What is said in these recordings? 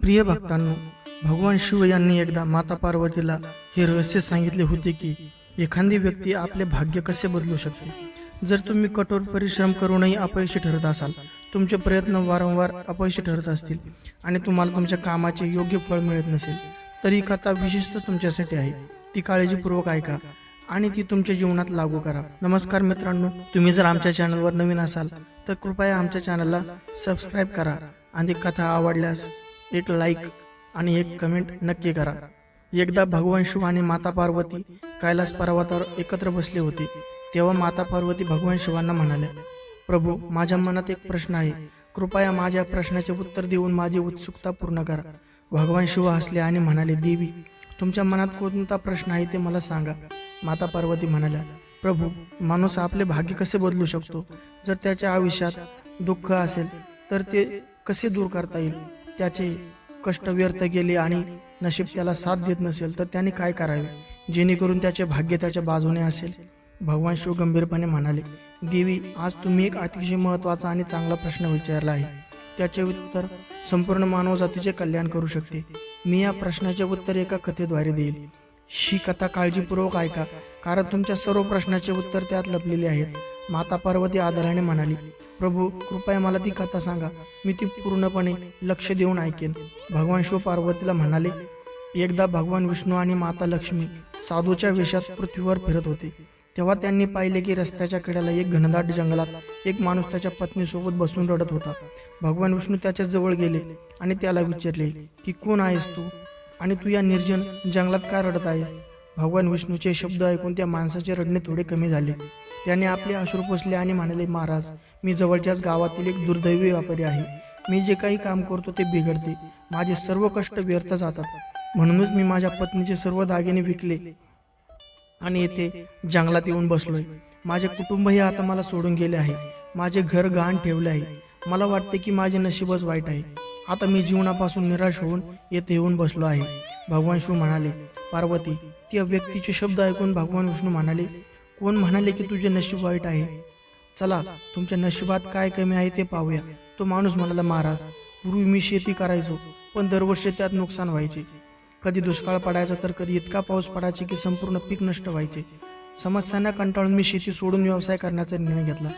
प्रिय भक्तांनो, भगवान शिव यांनी एकदा माता पार्वतीला हे रहस्य सांगितले होते की एखादी व्यक्ती आपले भाग्य कसे बदलू शकते. जर तुम्ही कठोर परिश्रम करूनही अपयशी ठरत असाल, तुमचे प्रयत्न वारंवार अपयशी ठरत असतील आणि तुम्हाला तुमच्या कामाचे योग्य फळ मिळत नसेल, तरी कथा विशिष्ट तुमच्यासाठी आहे. ती काळजीपूर्वक ऐका आणि ती तुमच्या जीवनात लागू करा. नमस्कार मित्रांनो, तुम्ही जर आमच्या चॅनलवर नवीन असाल तर कृपया आमच्या चॅनलला सबस्क्राईब करा आणि कथा आवडल्यास एक लाईक आणि एक कमेंट नक्की करा. एकदा भगवान शिव आणि माता पार्वती कैलास पर्वतावर एकत्र बसले होते. तेव्हा माता पार्वती भगवान शिवांना म्हणाल्या, प्रभू, माझ्या मनात एक प्रश्न आहे, कृपया माझ्या प्रश्नाचे उत्तर देऊन माझी उत्सुकता पूर्ण करा. भगवान शिव हसले आणि म्हणाले, देवी, तुमच्या मनात कोणता प्रश्न आहे ते मला सांगा. माता पार्वती म्हणाल्या, प्रभू, माणूस आपले भाग्य कसे बदलू शकतो? जर त्याच्या आयुष्यात दुःख असेल तर ते कसे दूर करता येईल? त्याचे कष्ट व्यर्थ गेले आणि नशीब त्याला साथ देत नसेल तर त्याने काय करावे जेणेकरून त्याचे भाग्य त्याच्या बाजूने असेल? भगवान शिव गंभीरपणे म्हणाले, देवी, आज तुम्ही एक अतिशय महत्त्वाचा आणि चांगला प्रश्न विचारला आहे. त्याचे उत्तर संपूर्ण मानवजातीचे कल्याण करू शकते. मी या प्रश्नाचे उत्तर एका कथेद्वारे देईल. ही कथा काळजीपूर्वक ऐका, कारण तुमच्या सर्व प्रश्नाचे उत्तर त्यात लपलेले आहेत. माता पार्वती आदराने म्हणाली, प्रभू, कृपया मला ती कथा सांगा, मी ती पूर्णपणे लक्ष देऊन ऐकेन. भगवान शिव पार्वतीला म्हणाले, एकदा भगवान विष्णू आणि माता लक्ष्मी साधूच्या वेशात पृथ्वीवर फिरत होते. तेव्हा त्यांनी पाहिले की रस्त्याच्या कडेला एक घनदाट जंगलात एक माणूस त्याच्या पत्नीसोबत बसून रडत होता. भगवान विष्णू त्याच्या जवळ गेले आणि त्याला विचारले की कोण आहेस तू आणि तू या निर्जन जंगलात का रडत आहेस? भगवान विष्णूचे शब्द ऐकून त्या माणसाचे रडणे थोडे कमी झाले. त्याने आपले अश्रू पुसले आणि म्हणाले, महाराज, मी जवळच्याच गावातील एक दुर्दैवी व्यापारी आहे. मी जे काही काम करतो ते बिघडते. माझे सर्व कष्ट व्यर्थ जातात. म्हणूनच मी माझ्या पत्नीचे सर्व दागिने विकले आणि येथे जंगलात येऊन बसलोय. माझे कुटुंबही आता मला सोडून गेले आहे. माझे घर गहाण ठेवले आहे. मला वाटते की माझे नशीबच वाईट आहे. आता मी जीवनापासून निराश होऊन येथे येऊन बसलो आहे. भगवान शिव म्हणाले, पार्वती, त्या व्यक्तीचे शब्द ऐकून भगवान विष्णू म्हणाले, कोण म्हणाले की तुझे नशीब वाईट आहे? चला, तुमच्या नशिबात काय कमी आहे ते पाहूया. तो माणूस म्हणाला, महाराज, पूर्वी मी शेती करायचो, पण दरवर्षी त्यात नुकसान व्हायचे. कधी दुष्काळ पडायचा तर कधी इतका पाऊस पडायचा की संपूर्ण पीक नष्ट व्हायचे. समस्यांना कंटाळून मी शेती सोडून व्यवसाय करण्याचा निर्णय घेतला.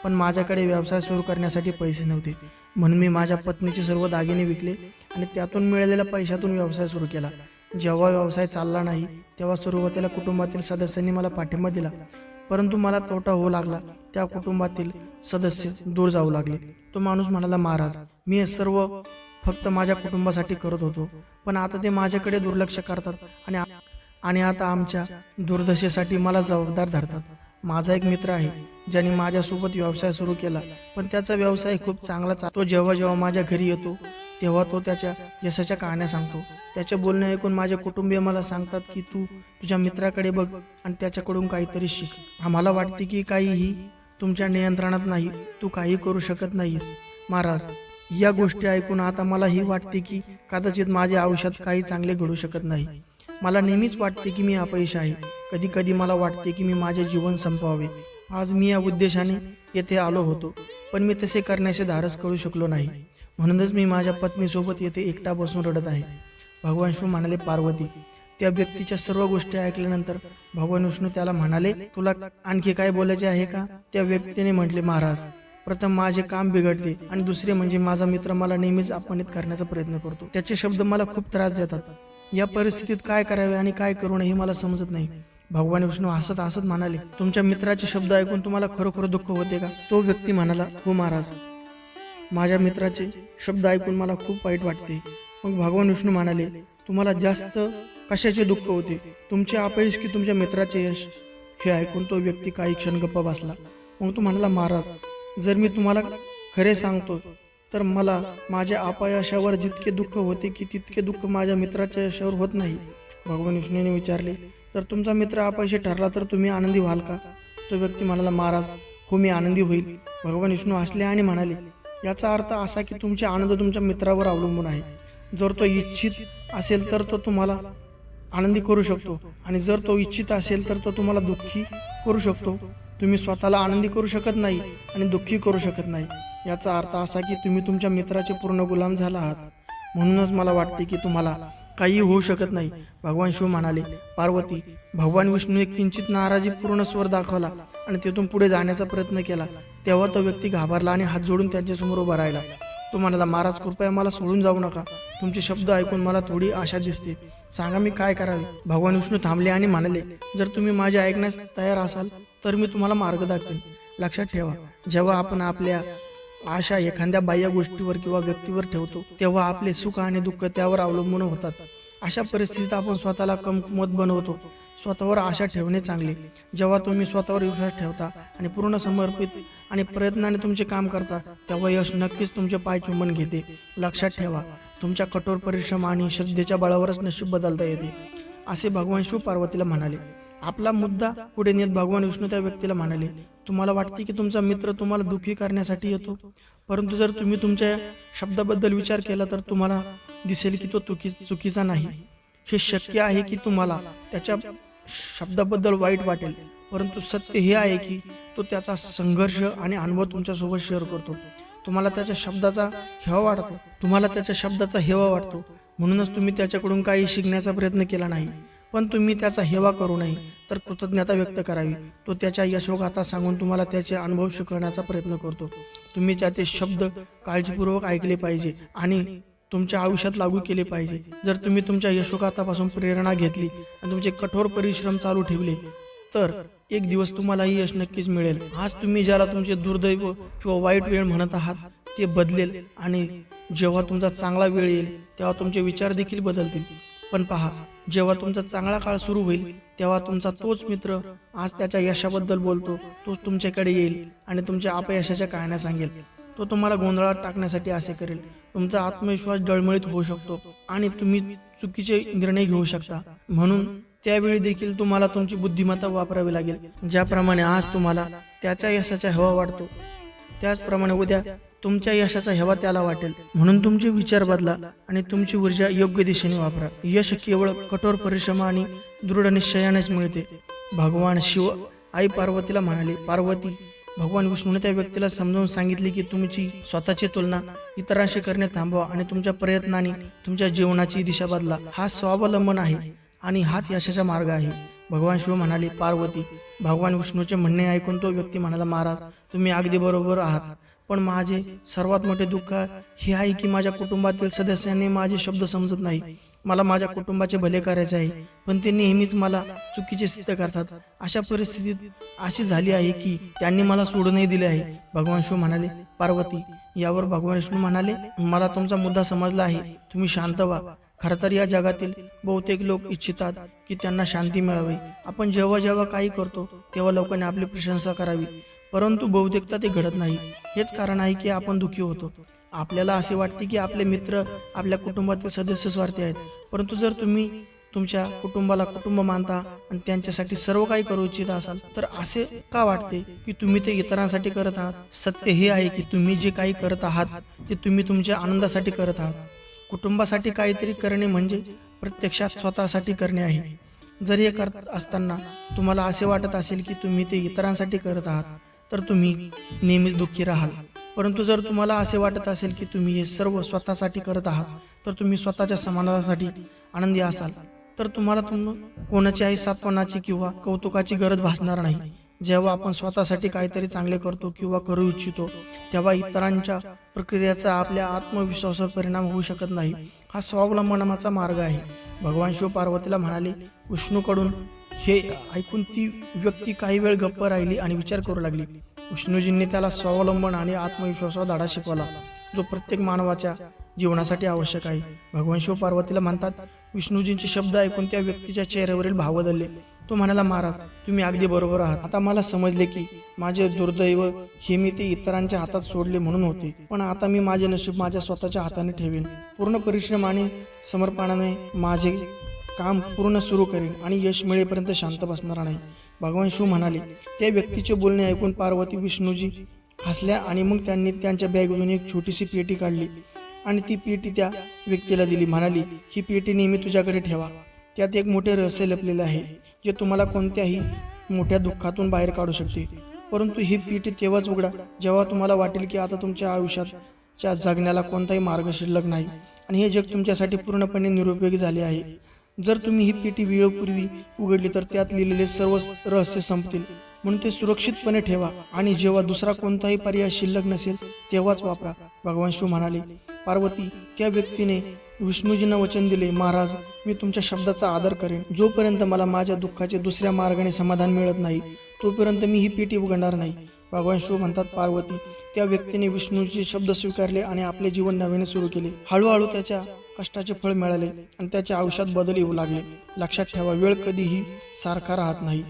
पण माझ्याकडे व्यवसाय सुरू करण्यासाठी पैसे नव्हते. म्हणून मी माझ्या पत्नीचे सर्व दागिने विकले आणि त्यातून मिळालेल्या पैशातून व्यवसाय सुरू केला. जेव्हा व्यवसाय चालला नाही तेव्हा सुरुवातीला कुटुंबातील सदस्यांनी मला पाठिंबा दिला, परंतु मला तोटा होऊ लागला. त्या कुटुंबातील सदस्य दूर जाऊ लागले. तो माणूस म्हणाला, महाराज, मी हे सर्व फक्त माझ्या कुटुंबासाठी करत होतो, पण आता ते माझ्याकडे दुर्लक्ष करतात आणि आता आमच्या दुर्दशेसाठी मला जबाबदार धरतात. माझा एक मित्र आहे ज्याने माझ्यासोबत व्यवसाय सुरू केला, पण त्याचा व्यवसाय खूप चांगला चालतो. जेव्हा जेव्हा माझ्या घरी येतो तेव्हा तो त्याच्या यशाच्या कहाण्या सांगतो. त्याचे बोलणे ऐकून माझे कुटुंबीय मला सांगतात की तू तुझ्या मित्राकडे बघ आणि त्याच्याकडून काहीतरी शिक. आम्हाला वाटते की काहीही तुमच्या नियंत्रणात नाही, तू काही करू शकत नाहीस. महाराज, या गोष्टी ऐकून आता मलाही वाटते की कदाचित माझ्या आयुष्यात काही चांगले घडू शकत नाही. मला नेहमीच वाटते की मी अपयशी आहे. कधी कधी मला वाटते की मी माझे जीवन संपवावे. आज मी या उद्देशाने येथे आलो होतो, पण मी तसे करण्याचे धाडस करू शकलो नाही. म्हणूनच मी माझ्या पत्नीसोबत येथे एकटा बसून रडत आहे. भगवान शिव म्हणाले, पार्वती, त्या व्यक्तीच्या सर्व गोष्टी ऐकल्यानंतर भगवान विष्णू त्याला म्हणाले, तुला आणखी काय बोलायचे आहे का? त्या व्यक्तीने म्हटले, महाराज, प्रथम माझे काम बिघडते आणि दुसरे म्हणजे माझा मित्र मला नेहमीच अपमानित करण्याचा प्रयत्न करतो. त्याचे शब्द मला खूप त्रास देतात. या परिस्थितीत काय करावे आणि काय करू नये हे मला समजत नाही. भगवान विष्णू हसत हसत म्हणाले, तुमच्या मित्राचे शब्द ऐकून तुम्हाला खरोखर दुःख होते का? तो व्यक्ती म्हणाला, हो महाराज, माझ्या मित्राचे शब्द ऐकून मला खूप वाईट वाटते. मग भगवान विष्णू म्हणाले, तुम्हाला जास्त कशाचे दुःख होते, तुमचे अपयश की तुमच्या मित्राचे यश? हे ऐकून तो व्यक्ती काही क्षण गप्प बसला. मग तो म्हणाला, महाराज, जर मी तुम्हाला खरे सांगतो तर मला माझ्या अपयशावर जितके दुःख होते की तितके दुःख माझ्या मित्राच्या यशावर होत नाही. भगवान विष्णूने विचारले, तर तुमचा मित्र अपयशी ठरला तर तुम्ही आनंदी व्हाल का? तो व्यक्ती म्हणाला, महाराज, हो, मी आनंदी होईल. भगवान विष्णू हसले आणि म्हणाले, याचा अर्थ असा की तुमचे आनंद तुमच्या मित्रावर अवलंबून आहे. जर तो इच्छित असेल तर तो तुम्हाला आनंदी करू शकतो आणि जर तो इच्छित असेल तर तो तुम्हाला दुःखी करू शकतो. तुम्ही स्वतःला आनंदी करू शकत नाही आणि दुःखी करू शकत नाही. याचा अर्थ असा की तुम्ही तुमच्या मित्राचे पूर्ण गुलाम झाला आहात. म्हणूनच मला वाटते की तुम्हाला काही होऊ शकत नाही. भगवान शिव म्हणाले, पार्वती, भगवान विष्णूने किंचित नाराजीपूर्ण स्वर दाखवला आणि तेथून पुढे जाण्याचा प्रयत्न केला. तेव्हा तो व्यक्ती घाबरला आणि हात जोडून त्यांच्यासमोर उभा राहिला. तो म्हणाला, महाराज कृपया मला सोडून जाऊ नका. तुमचे शब्द ऐकून मला थोडी आशा दिसते. सांगा मी काय करावे. भगवान विष्णू थांबले आणि म्हणाले, जर तुम्ही माझे ऐकण्यास तयार असाल तर मी तुम्हाला मार्ग दाखवेन. लक्षात ठेवा, जेव्हा आपण आपल्या आशा एखाद्या बाह्य गोष्टीवर किंवा व्यक्तीवर ठेवतो तेव्हा आपले सुख आणि दुःख त्यावर अवलंबून होतात. अशा परिस्थितीत आपण स्वतःला कमकुवत बनवतो. स्वतःवर आशा ठेवणे चांगले. जेव्हा तुम्ही स्वतःवर विश्वास ठेवता आणि पूर्ण समर्पित आणि प्रयत्नाने तुमचे काम करता तेव्हा यश नक्कीच तुमचे पाय चुंबन घेते. लक्षात ठेवा, तुमच्या कठोर परिश्रम आणि श्रद्धेच्या बळावरच नशीब बदलता येते, असे भगवान शिव पार्वतीला म्हणाले. आपला मुद्दा पुढे नेत भगवान विष्णू त्या व्यक्तीला म्हणाले, तुम्हाला वाटते की तुमचा मित्र तुम्हाला दुःखी करण्यासाठी येतो, परंतु जर तुम्ही तुमच्या शब्दाबद्दल विचार केला तर तुम्हाला दिसेल की तो चुकीचा नाही. हे शक्य आहे की तुम्हाला त्याच्या शब्दाबद्दल वाईट वाटेल, परंतु सत्य हे आहे की तो त्याचा संघर्ष आणि अनुभव तुमच्यासोबत शेअर करतो. तुम्हाला त्याच्या शब्दाचा हेवा वाटतो, म्हणूनच तुम्ही त्याच्याकडून काही शिकण्याचा प्रयत्न केला नाही. पण तुम्ही त्याचा हेवा करू नये तर कृतज्ञता व्यक्त करावी. तो त्याच्या यशोगाथा सांगून तुम्हाला त्याचे अनुभव शिकवण्याचा प्रयत्न करतो. तुम्ही त्याचे शब्द काळजीपूर्वक ऐकले पाहिजे आणि तुमच्या आयुष्यात लागू केले पाहिजे. जर तुम्ही तुमच्या यशोगाथापासून प्रेरणा घेतली आणि तुमचे कठोर परिश्रम चालू ठेवले तर एक दिवस तुम्हालाही यश नक्कीच मिळेल. आज तुम्ही ज्याला तुमचे दुर्दैव किंवा वाईट वेळ म्हणत आहात ते बदलेल आणि जेव्हा तुमचा चांगला वेळ येईल तेव्हा तुमचे विचार देखील बदलतील. पण पहा, जेव्हा तुमचा चांगला काळ सुरू होईल तेव्हा तुमचा तोच मित्र आज त्याच्या यशाबद्दल बोलतो, तोच तुमच्याकडे येईल आणि तुमच्या अपयशाच्या कहाण्या सांगेल. तो तुम्हाला गोंधळात टाकण्यासाठी असे करेल. तुमचा आत्मविश्वास डळमळीत होऊ शकतो आणि तुम्ही चुकीचे निर्णय घेऊ शकता. म्हणून त्यावेळी देखील तुम्हाला तुमची बुद्धिमत्ता वापरावी लागेल. ज्याप्रमाणे आज तुम्हाला त्याच्या यशाचा हवा वाटतो त्याचप्रमाणे उद्या तुमच्या यशाचा हेवा त्याला वाटेल. म्हणून तुमचे विचार बदला आणि तुमची ऊर्जा योग्य दिशेने वापरा. यश केवळ कठोर परिश्रम आणि दृढ निश्चयानेच मिळते. भगवान शिव आई पार्वतीला म्हणाले, पार्वती, भगवान विष्णूने त्या व्यक्तीला समजावून सांगितले की तुमची स्वतःची तुलना इतरांशी करणे थांबवा आणि तुमच्या प्रयत्नांनी तुमच्या जीवनाची दिशा बदला. हा स्वावलंबन आहे आणि हाच यशाचा मार्ग आहे. भगवान शिव म्हणाले, पार्वती, भगवान विष्णूचे म्हणणे ऐकून तो व्यक्ती म्हणाला, महाराज, तुम्ही अगदी बरोबर आहात. पण माझे सर्वात मोठे दुःख हे आहे की माझ्या कुटुंबातील सदस्यांनी माझे शब्द समजत नाही. मला माझ्या कुटुंबाचे भले करायचे आहे, पण ते नेहमीच मला चुकीचे सिद्ध करतात. अशा परिस्थितीत अशी झाली आहे की त्यांनी मला सोडूनही दिले आहे. भगवान शिव म्हणाले, पार्वती, यावर भगवान विष्णू म्हणाले, मला तुमचा मुद्दा समजला आहे. तुम्ही शांत व्हा. खरं तर या जगातील बहुतेक लोक इच्छितात की त्यांना शांती मिळावी. आपण जेव्हा जेव्हा काही करतो तेव्हा लोकांनी आपली प्रशंसा करावी, परंतु बहुतेकदा ते घडत नाही. हेच कारण आहे की आपण दुःखी होतो. आपल्याला असे वाटते की आपले मित्र आपल्या कुटुंबातील सदस्य स्वार्थी आहेत, परंतु जर तुम्ही तुमच्या कुटुंबाला कुटुंब मानता आणि त्यांच्यासाठी सर्व काही करू इच्छित असाल तर असे का वाटते की तुम्ही ते इतरांसाठी करत आहात? सत्य हे आहे की तुम्ही जे काही करत आहात ते तुम्ही तुमच्या आनंदासाठी करत आहात. कुटुंबासाठी काहीतरी करणे म्हणजे प्रत्यक्षात स्वतःसाठी करणे आहे. जर हे करत असताना तुम्हाला असे वाटत असेल की तुम्ही ते इतरांसाठी करत आहात तर तुम्ही नेहमीच दुःखी राहाल. परंतु जर तुम्हाला असे वाटत असेल की तुम्ही हे सर्व स्वतःसाठी करत आहात तर तुम्ही स्वतःच्या समाधानासाठी आनंदी असाल, तर तुम्हाला कोणाच्याही सात्वनाची किंवा कौतुकाची गरज भासणार नाही. जेव्हा आपण स्वतःसाठी काहीतरी चांगले करतो किंवा करू इच्छितो तेव्हा इतरांच्या प्रक्रियेचा आपल्या आत्मविश्वासावर परिणाम होऊ शकत नाही. हा स्वावलंबनाचा मार्ग आहे. भगवान शिव पार्वतीला म्हणाले. विष्णूकडून हे ऐकून ती व्यक्ती काही वेळ गप्प राहिली आणि विचार करू लागली. विष्णूजींनी त्याला स्वावलंबन आणि आत्मविश्वासाचा धडा शिकवला, जो प्रत्येक मानवाच्या जीवनासाठी आवश्यक आहे. भगवान शिव पार्वतीला म्हणतात, विष्णूजींचे शब्द ऐकून त्या व्यक्तीच्या चेहऱ्यावरील भाव बदलले. तो म्हणाला, महाराज, तुम्ही अगदी बरोबर आहात. आता मला समजले की माझे दुर्दैव हे मी ते इतरांच्या हातात सोडले म्हणून होते, पण आता मी माझे नशीब माझ्या स्वतःच्या हाताने ठेवेन. पूर्ण परिश्रम आणि समर्पणाने माझे काम पूर्ण सुरू करेन आणि यश मिळेपर्यंत शांत बसणार नाही. भगवान शिव म्हणाले. त्या व्यक्तीचे बोलणे ऐकून पार्वती विष्णूजी हसल्या आणि मग त्यांनी त्यांच्या बॅगमधून एक छोटीशी पेटी काढली आणि ती पेटी त्या व्यक्तीला दिली. म्हणाली, ही पेटी नेहमी तुझ्याकडे ठेवा. त्यात एक मोठे रहस्य लपलेले आहे जे तुम्हाला कोणत्याही मोठ्या दुःखातून बाहेर काढू शकते. परंतु ही पेटी तेव्हाच उघडा जेव्हा तुम्हाला वाटेल की आता तुमच्या आयुष्याच्या जगण्याला कोणताही मार्ग शिल्लक नाही. आणि हे जग तुमच्यासाठी पूर्णपणे निरुपयोगी झाले आहे. जर तुम्ही ही पेटी वेळेपूर्वी उघडली तर त्यात लिहिलेले सर्व रहस्य संपतील. म्हणून ते सुरक्षितपणे ठेवा आणि जेव्हा दुसरा कोणताही पर्याय शिल्लक नसेल तेव्हाच वापरा. भगवान शिव म्हणाले, पार्वती, त्या व्यक्तीने विष्णूजींना वचन दिले, महाराज, मी तुमच्या शब्दाचा आदर करेन. जोपर्यंत मला माझ्या दुःखाचे दुसऱ्या मार्गाने समाधान मिळत नाही तोपर्यंत मी ही पेटी उघडणार नाही. भगवान शिव म्हणतात, पार्वती, त्या व्यक्तीने विष्णूचे शब्द स्वीकारले आणि आपले जीवन नव्याने सुरू केले. हळूहळू त्याच्या कष्टाचे फळ मिळाले आणि त्याच्या आयुष्यात बदल येऊ लागले. लक्षात ठेवा, वेळ कधीही सारखा राहत नाही.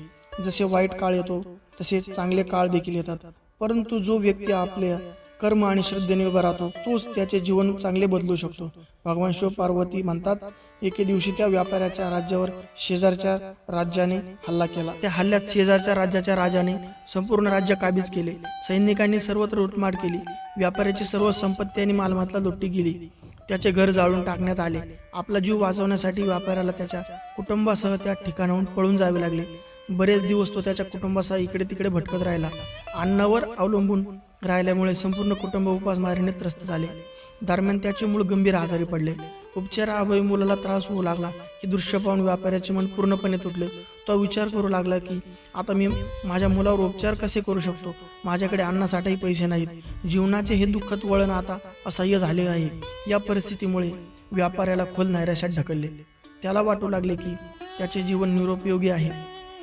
जसे वाईट काळ येतो तसे चांगले काळ देखील येतात, परंतु जो व्यक्ती आपल्या कर्म आणि श्रद्धेने उभा राहतो तोच त्याचे जीवन चांगले बदलू शकतो. भगवान शिव पार्वती म्हणतात, एके दिवशी त्या व्यापाऱ्याच्या राज्यावर शेजारच्या राज्याने हल्ला केला. त्या हल्ल्यात शेजारच्या राज्याच्या राजाने संपूर्ण राज्य काबीज केले. सैनिकांनी सर्वत्र लूटमार केली. व्यापाऱ्याची सर्व संपत्ती आणि मालमत्ता लुटली गेली. त्याचे घर जाळून टाकण्यात आले. आपला जीव वाचवण्यासाठी व्यापाऱ्याला त्याच्या कुटुंबासह त्या ठिकाणाहून पळून जावे लागले. बरेच दिवस तो त्याच्या कुटुंबासह इकडे तिकडे भटकत राहिला. अन्नावर अवलंबून राहिल्यामुळे संपूर्ण कुटुंब उपासमारीने त्रस्त झाले. दरम्यान त्याचे मूळ गंभीर आजारी पडले. उपचाराअभावी मुलाला त्रास होऊ लागला. हे दृश्य पाहून व्यापाऱ्याचे मन पूर्णपणे तुटले. तो विचार करू लागला की आता मी माझ्या मुलावर उपचार कसे करू शकतो. माझ्याकडे अन्नासाठीही पैसे नाहीत. जीवनाचे हे दुःखद वळण आता असह्य झाले आहे. या परिस्थितीमुळे व्यापाऱ्याला खोल नैराश्यात ढकलले. त्याला वाटू लागले की त्याचे जीवन निरुपयोगी आहे.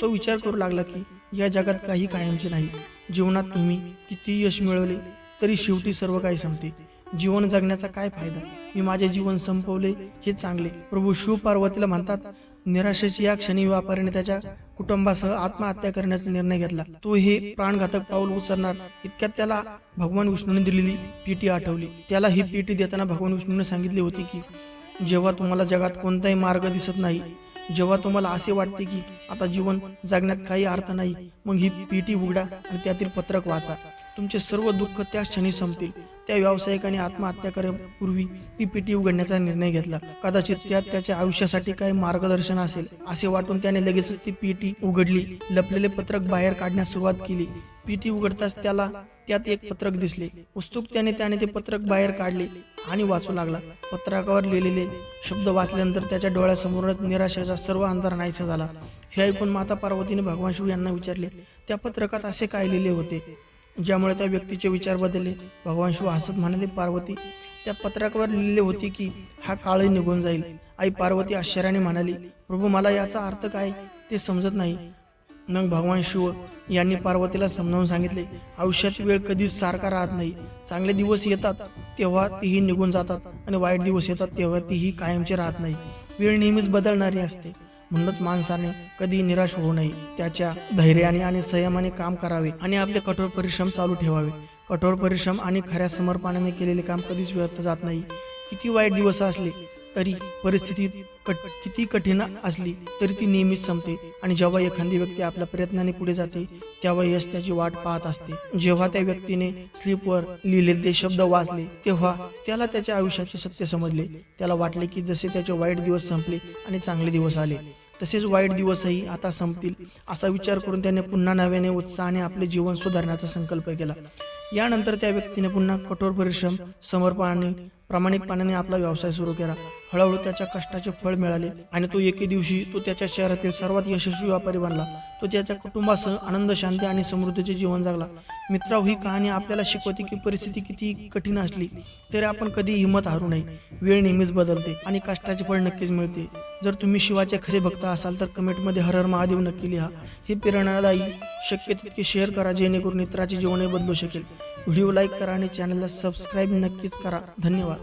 तो विचार करू लागला की या जगात काही कायमचे नाही. जीवनात तुम्ही किती यश मिळवले तरी शेवटी सर्व काही संपते. जीवन जगण्याचा काय फायदा. मी माझे जीवन संपवले हे चांगले. प्रभू शिव पार्वतीला म्हणतात, निराशेच्या या क्षणी व्यापाऱ्याने त्याच्या कुटुंबासह आत्महत्या करण्याचा निर्णय घेतला. तो हे प्राणघातक पाऊल उचलणार इतक्यात त्याला भगवान विष्णूने दिलेली पेटी आठवली. त्याला ही पेटी देताना भगवान विष्णूने सांगितले होते की जेव्हा तुम्हाला जगात कोणताही मार्ग दिसत नाही, जेव्हा तुम्हाला असे वाटते की आता जीवन जगण्यात काही अर्थ नाही, मग ही पेटी उघडा आणि त्यातील पत्रक वाचा. तुमचे सर्व दुःख त्याच क्षणी संपतील. त्या व्यावसायिकाने आत्महत्या करण्यापूर्वी ती पेटी उघडण्याचा निर्णय घेतला. कदाचित त्यात त्याच्या आयुष्यासाठी काही मार्गदर्शन असेल असे वाटून त्याने लगेचच ती पेटी उघडली. लपलेले पत्रक बाहेर काढण्यास सुरुवात केली. पेटी उघडताच त्याला त्यात एक पत्रक दिसले. उत्सुकतेने त्याने ते पत्रक बाहेर काढले आणि वाचू लागला. पत्रकावर लिहिलेले शब्द वाचल्यानंतर त्याच्या डोळ्यासमोरच निराशेचा सर्व अंधार नाहीसा झाला. हे ऐकून माता पार्वतीने भगवान शिव यांना विचारले, त्या पत्रकात असे काय लिहिले होते ज्यामुळे त्या व्यक्तीचे विचार बदलले. भगवान शिव हसत म्हणाले, पार्वती, त्या पत्रकावर लिहिलेले होते की हा काळही निघून जाईल. आई पार्वती आश्चर्याने म्हणाली, प्रभू, मला याचा अर्थ काय ते समजत नाही. मग भगवान शिव यांनी पार्वतीला समजावून सांगितले, आयुष्यात वेळ कधीच सारखा राहत नाही. चांगले दिवस येतात तेव्हा तीही निघून जातात आणि वाईट दिवस येतात तेव्हा तीही कायमची राहत नाही. वेळ नेहमीच बदलणारी असते. म्हणूनच माणसाने कधी निराश होऊ नये. त्याच्या धैर्याने आणि संयमाने काम करावे आणि आपले कठोर परिश्रम चालू ठेवावे. कठोर परिश्रम आणि खऱ्या समर्पणाने केलेले काम कधीच व्यर्थ जात नाही. किती वाईट दिवस असले तरी, परिस्थिती किती कठीण असली तरी ती नेहमीच संपते. आणि जेव्हा एखादी व्यक्ती आपल्या प्रयत्नाने पुढे जाते तेव्हा यश त्याची वाट पाहत असते. जेव्हा त्या व्यक्तीने स्लिपवर लिहिलेले ते शब्द वाचले तेव्हा त्याला त्याच्या आयुष्याचे सत्य समजले. त्याला वाटले की जसे त्याचे वाईट दिवस संपले आणि चांगले दिवस आले तसेच वाईट दिवसही आता संपतील. असा विचार करून त्याने पुन्हा नव्याने उत्साहाने आपले जीवन सुधारण्याचा संकल्प केला. यानंतर त्या व्यक्तीने पुन्हा कठोर परिश्रम, समर्पणाने, प्रामाणिकपणाने आपला व्यवसाय सुरू केला. हळूहळू त्याच्या कष्टाचे फळ मिळाले आणि तो एके दिवशी त्याच्या शहरातील सर्वात यशस्वी व्यापारी बनला. तो त्याच्या कुटुंबासह आनंद, शांती आणि समृद्धीचे जीवन जगला. मित्रांनो, ही कहाणी आपल्याला शिकवते की परिस्थिती किती कठीण असली तरी आपण कधी हिंमत हारू नये. वेळ नेहमीच बदलते आणि कष्टाचे फळ नक्कीच मिळते. जर तुम्ही शिवाचे खरे भक्त असाल तर कमेंटमध्ये हर हर महादेव नक्की लिहा. हे प्रेरणादायी शक्य तितके शेअर करा जेणेकरून इतरांचे जीवनही बदलू शकेल. व्हिडिओ लाईक करा आणि चॅनलला सबस्क्राईब नक्कीच करा. धन्यवाद.